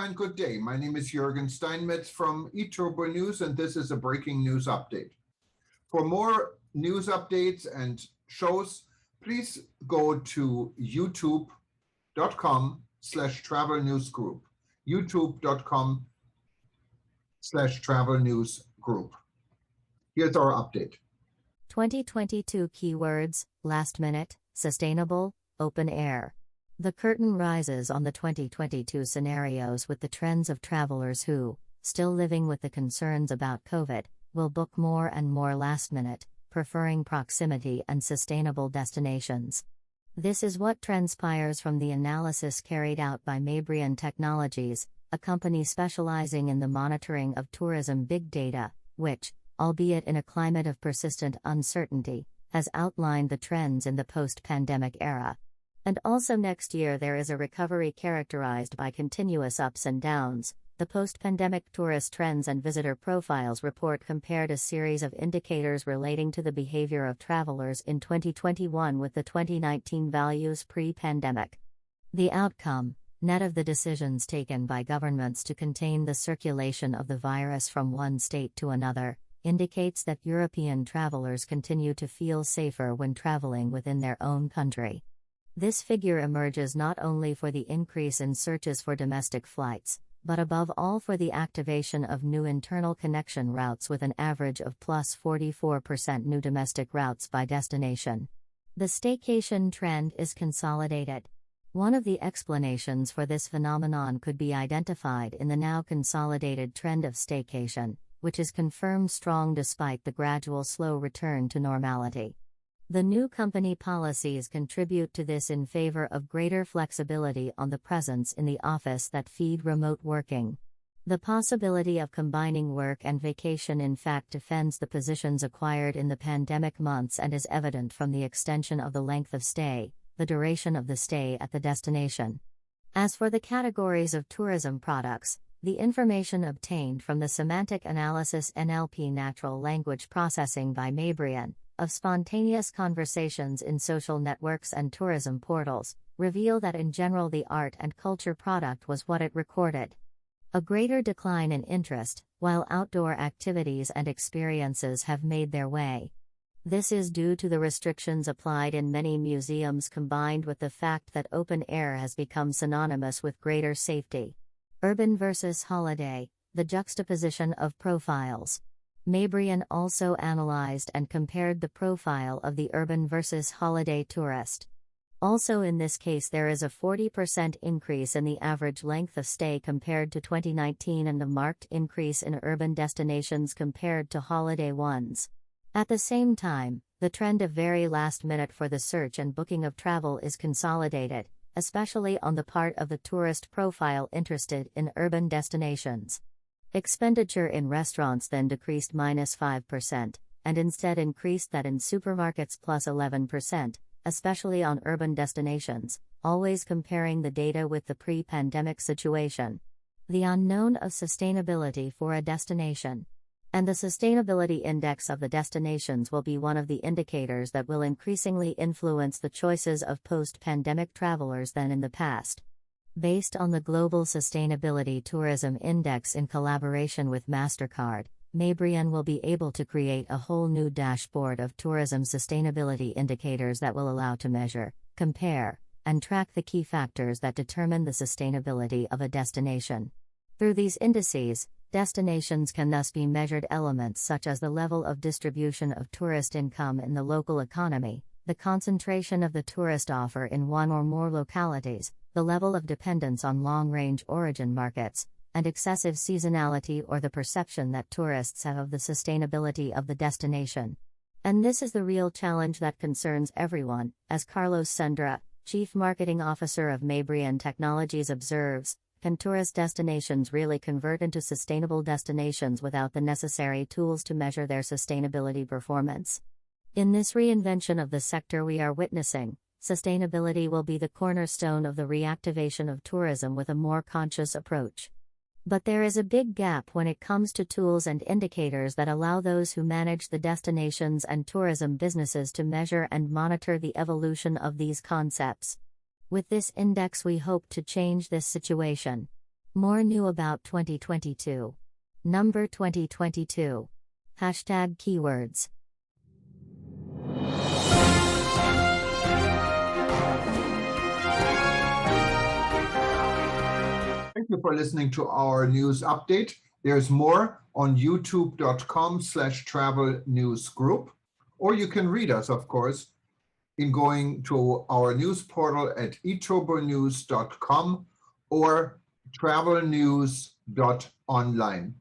and good day. My name is Jürgen Steinmetz from eTurboNews, and this is a breaking news update. For more news updates and shows, please go to youtube.com/travel news group. youtube.com/travel news group. Here's our update. 2022 keywords: last minute, sustainable, open air. The curtain rises on the 2022 scenarios with the trends of travelers who, still living with the concerns about COVID, will book more and more last minute, preferring proximity and sustainable destinations. This is what transpires from the analysis carried out by Mabrian Technologies, a company specializing in the monitoring of tourism big data, which, albeit in a climate of persistent uncertainty, has outlined the trends in the post-pandemic era. And also next year there is a recovery characterized by continuous ups and downs. The post-pandemic tourist trends and visitor profiles report compared a series of indicators relating to the behavior of travelers in 2021 with the 2019 values pre-pandemic. The outcome, net of the decisions taken by governments to contain the circulation of the virus from one state to another, indicates that European travelers continue to feel safer when traveling within their own country. This figure emerges not only for the increase in searches for domestic flights, but above all for the activation of new internal connection routes with an average of plus 44% new domestic routes by destination. The staycation trend is consolidated. One of the explanations for this phenomenon could be identified in the now consolidated trend of staycation, which is confirmed strong despite the gradual slow return to normality. The new company policies contribute to this in favor of greater flexibility on the presence in the office that feed remote working. The possibility of combining work and vacation in fact defends the positions acquired in the pandemic months and is evident from the extension of the length of stay, the duration of the stay at the destination. As for the categories of tourism products, the information obtained from the semantic analysis NLP natural language processing by Mabrian, of spontaneous conversations in social networks and tourism portals, reveal that in general the art and culture product was what it recorded. A greater decline in interest, while outdoor activities and experiences have made their way. This is due to the restrictions applied in many museums combined with the fact that open air has become synonymous with greater safety. Urban versus holiday, the juxtaposition of profiles. Mabrian also analyzed and compared the profile of the urban versus holiday tourist. Also in this case there is a 40% increase in the average length of stay compared to 2019 and a marked increase in urban destinations compared to holiday ones. At the same time, the trend of very last minute for the search and booking of travel is consolidated, especially on the part of the tourist profile interested in urban destinations. Expenditure in restaurants then decreased -5%, and instead increased that in supermarkets plus 11%, especially on urban destinations, always comparing the data with the pre-pandemic situation. The unknown of sustainability for a destination. And the sustainability index of the destinations will be one of the indicators that will increasingly influence the choices of post-pandemic travelers than in the past. Based on the Global Sustainability Tourism Index in collaboration with MasterCard, Mabrian will be able to create a whole new dashboard of tourism sustainability indicators that will allow to measure, compare, and track the key factors that determine the sustainability of a destination. Through these indices, destinations can thus be measured elements such as the level of distribution of tourist income in the local economy, the concentration of the tourist offer in one or more localities, the level of dependence on long-range origin markets, and excessive seasonality or the perception that tourists have of the sustainability of the destination. And this is the real challenge that concerns everyone, as Carlos Sendra, Chief Marketing Officer of Mabrian Technologies observes. Can tourist destinations really convert into sustainable destinations without the necessary tools to measure their sustainability performance? In this reinvention of the sector we are witnessing, sustainability will be the cornerstone of the reactivation of tourism with a more conscious approach. But there is a big gap when it comes to tools and indicators that allow those who manage the destinations and tourism businesses to measure and monitor the evolution of these concepts. With this index we hope to change this situation. More new about 2022. Number 2022. Hashtag keywords. Thank you for listening to our news update. There's more on youtube.com/travel news group, or you can read us, of course, in going to our news portal at eTurboNews.com or travelnews.online.